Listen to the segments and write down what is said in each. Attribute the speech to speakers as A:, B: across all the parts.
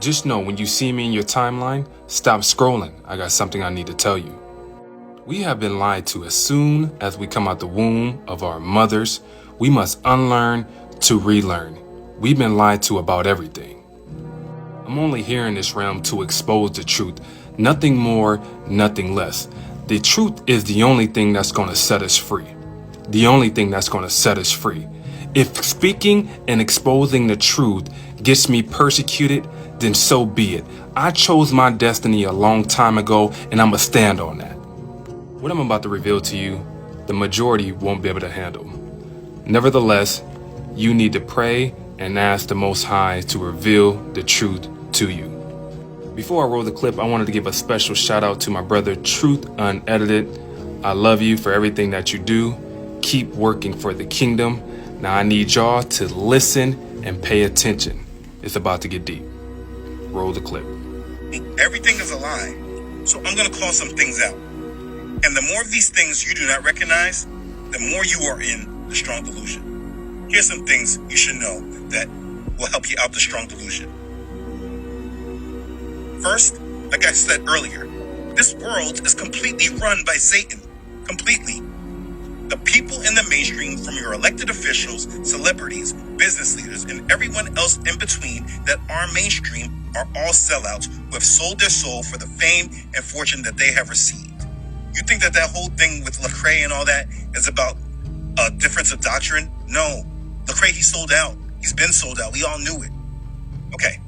A: Just know when you see me in your timeline, stop scrolling. I got something I need to tell you. We have been lied to as soon as we come out the womb of our mothers. We must unlearn to relearn. We've been lied to about everything. I'm only here in this realm to expose the truth. Nothing more, nothing less. The truth is the only thing that's going to set us free. The only thing that's going to set us free. If speaking and exposing the truth gets me persecuted, then so be it. I chose my destiny a long time ago, and I'm going to stand on that. What I'm about to reveal to you, the majority won't be able to handle. Nevertheless, you need to pray and ask the Most High to reveal the truth to you. Before I roll the clip, I wanted to give a special shout out to my brother Truth Unedited. I love you for everything that you do. Keep working for the kingdom. Now I need y'all to listen and pay attention. It's about to get deep. Roll the clip.
B: Everything is a lie, so I'm going to call some things out. And the more of these things you do not recognize, the more you are in the strong delusion. Here's some things you should know that will help you out the strong delusion. First, like I said earlier, this world is completely run by Satan. Completely. The people in the mainstream, from your elected officials, celebrities, business leaders, and everyone else in between that are mainstream, are all sellouts who have sold their soul for the fame and fortune that they have received. You think that whole thing with Lecrae and all that is about a difference of doctrine? No. Lecrae, he sold out. He's been sold out. We all knew it. Okay.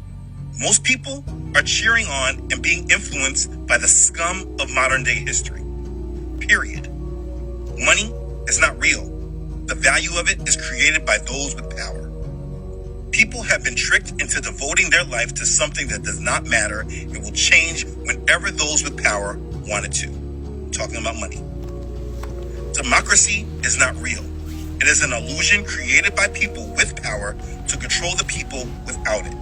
B: Most people are cheering on and being influenced by the scum of modern day history. Period. Money is not real. The value of it is created by those with power. People have been tricked into devoting their life to something that does not matter and will change whenever those with power want it to. Talking about money. Democracy is not real. It is an illusion created by people with power to control the people without it.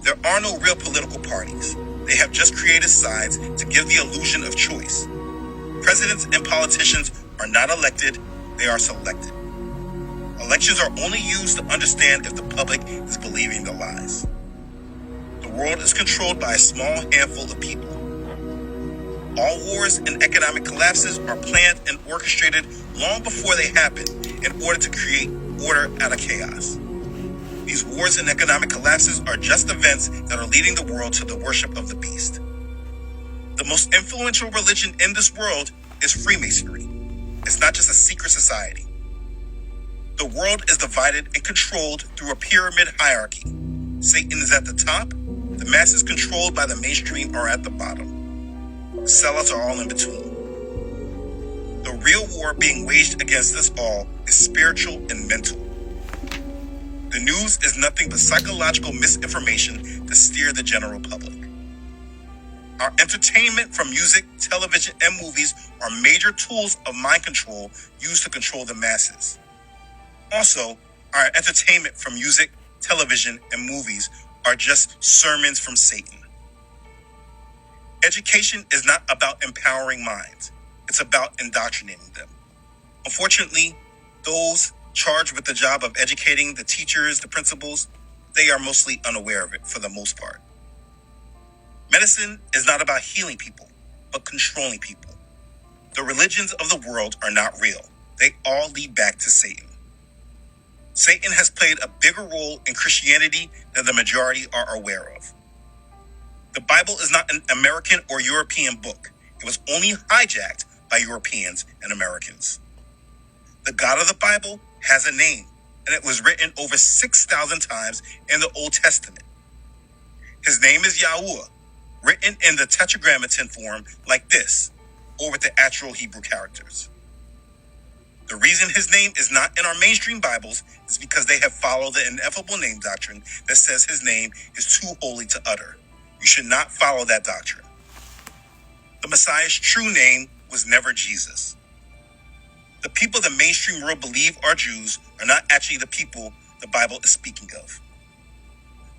B: There are no real political parties. They have just created sides to give the illusion of choice. Presidents and politicians are not elected, they are selected. Elections are only used to understand if the public is believing the lies. The world is controlled by a small handful of people. All wars and economic collapses are planned and orchestrated long before they happen in order to create order out of chaos. These wars and economic collapses are just events that are leading the world to the worship of the beast. The most influential religion in this world is Freemasonry. It's not just a secret society. The world is divided and controlled through a pyramid hierarchy. Satan is at the top, the masses controlled by the mainstream are at the bottom. Sellouts are all in between. The real war being waged against us all is spiritual and mental. The news is nothing but psychological misinformation to steer the general public. Our entertainment from music, television, and movies are major tools of mind control used to control the masses. Also, our entertainment from music, television, and movies are just sermons from Satan. Education is not about empowering minds. It's about indoctrinating them. Unfortunately, those charged with the job of educating the teachers, the principals, they are mostly unaware of it for the most part. Medicine is not about healing people, but controlling people. The religions of the world are not real. They all lead back to Satan. Satan has played a bigger role in Christianity than the majority are aware of. The Bible is not an American or European book. It was only hijacked by Europeans and Americans. The God of the Bible has a name, and it was written over 6,000 times in the Old Testament. His name is Yahuwah, written in the tetragrammaton form like this, or with the actual Hebrew characters. The reason his name is not in our mainstream Bibles is because they have followed the ineffable name doctrine that says his name is too holy to utter. You should not follow that doctrine. The Messiah's true name was never Jesus. The people the mainstream world believe are Jews are not actually the people the Bible is speaking of.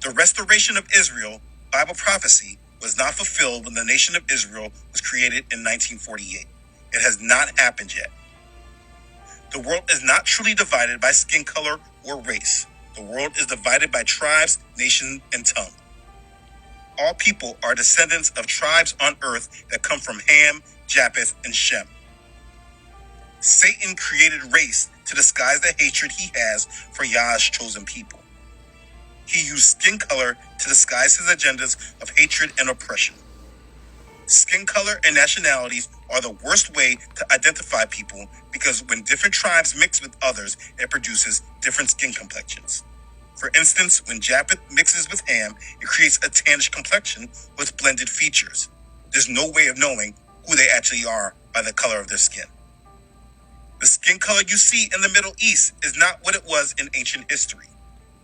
B: The restoration of Israel, Bible prophecy, was not fulfilled when the nation of Israel was created in 1948. It has not happened yet. The world is not truly divided by skin color or race. The world is divided by tribes, nation, and tongue. all people are descendants of tribes on earth that come from Ham, Japheth, and Shem. Satan created race to disguise the hatred he has for Yah's chosen people. He used skin color to disguise his agendas of hatred and oppression. Skin color and nationalities are the worst way to identify people because when different tribes mix with others, it produces different skin complexions. For instance, when Japheth mixes with Ham, it creates a tannish complexion with blended features. There's no way of knowing who they actually are by the color of their skin. The skin color you see in the Middle East is not what it was in ancient history.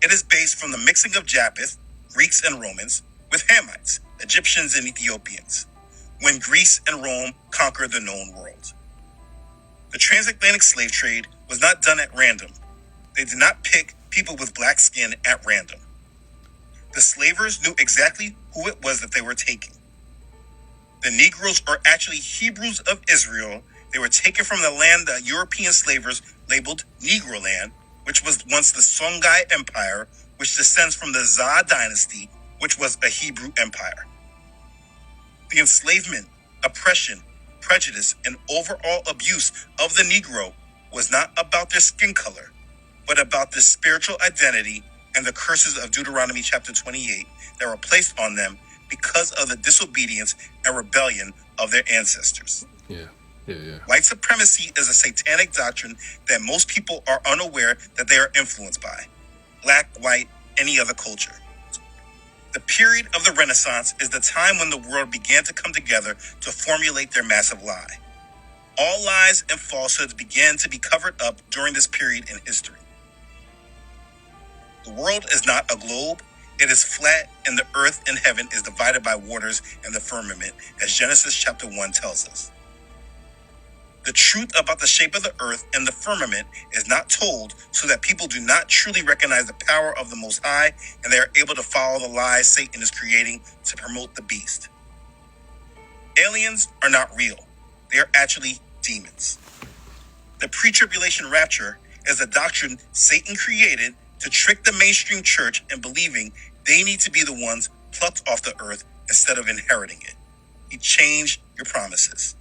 B: It is based from the mixing of Japheth, Greeks and Romans, with Hamites, Egyptians and Ethiopians, when Greece and Rome conquered the known world. The transatlantic slave trade was not done at random. They did not pick people with black skin at random. The slavers knew exactly who it was that they were taking. The Negroes are actually Hebrews of Israel. They were taken from the land the European slavers labeled Negro land, which was once the Songhai Empire, which descends from the Zhou dynasty, which was a Hebrew empire. The enslavement, oppression, prejudice, and overall abuse of the Negro was not about their skin color, but about their spiritual identity and the curses of Deuteronomy chapter 28 that were placed on them because of the disobedience and rebellion of their ancestors.
A: Yeah.
B: White supremacy is a satanic doctrine that most people are unaware that they are influenced by. Black, white, any other culture. The period of the Renaissance is the time when the world began to come together to formulate their massive lie. All lies and falsehoods began to be covered up during this period in history. The world is not a globe. It is flat, and the earth and heaven is divided by waters and the firmament, as Genesis chapter 1 tells us. The truth about the shape of the earth and the firmament is not told so that people do not truly recognize the power of the Most High and they are able to follow the lies Satan is creating to promote the beast. Aliens are not real. They are actually demons. The pre-tribulation rapture is a doctrine Satan created to trick the mainstream church in believing they need to be the ones plucked off the earth instead of inheriting it. He changed your promises.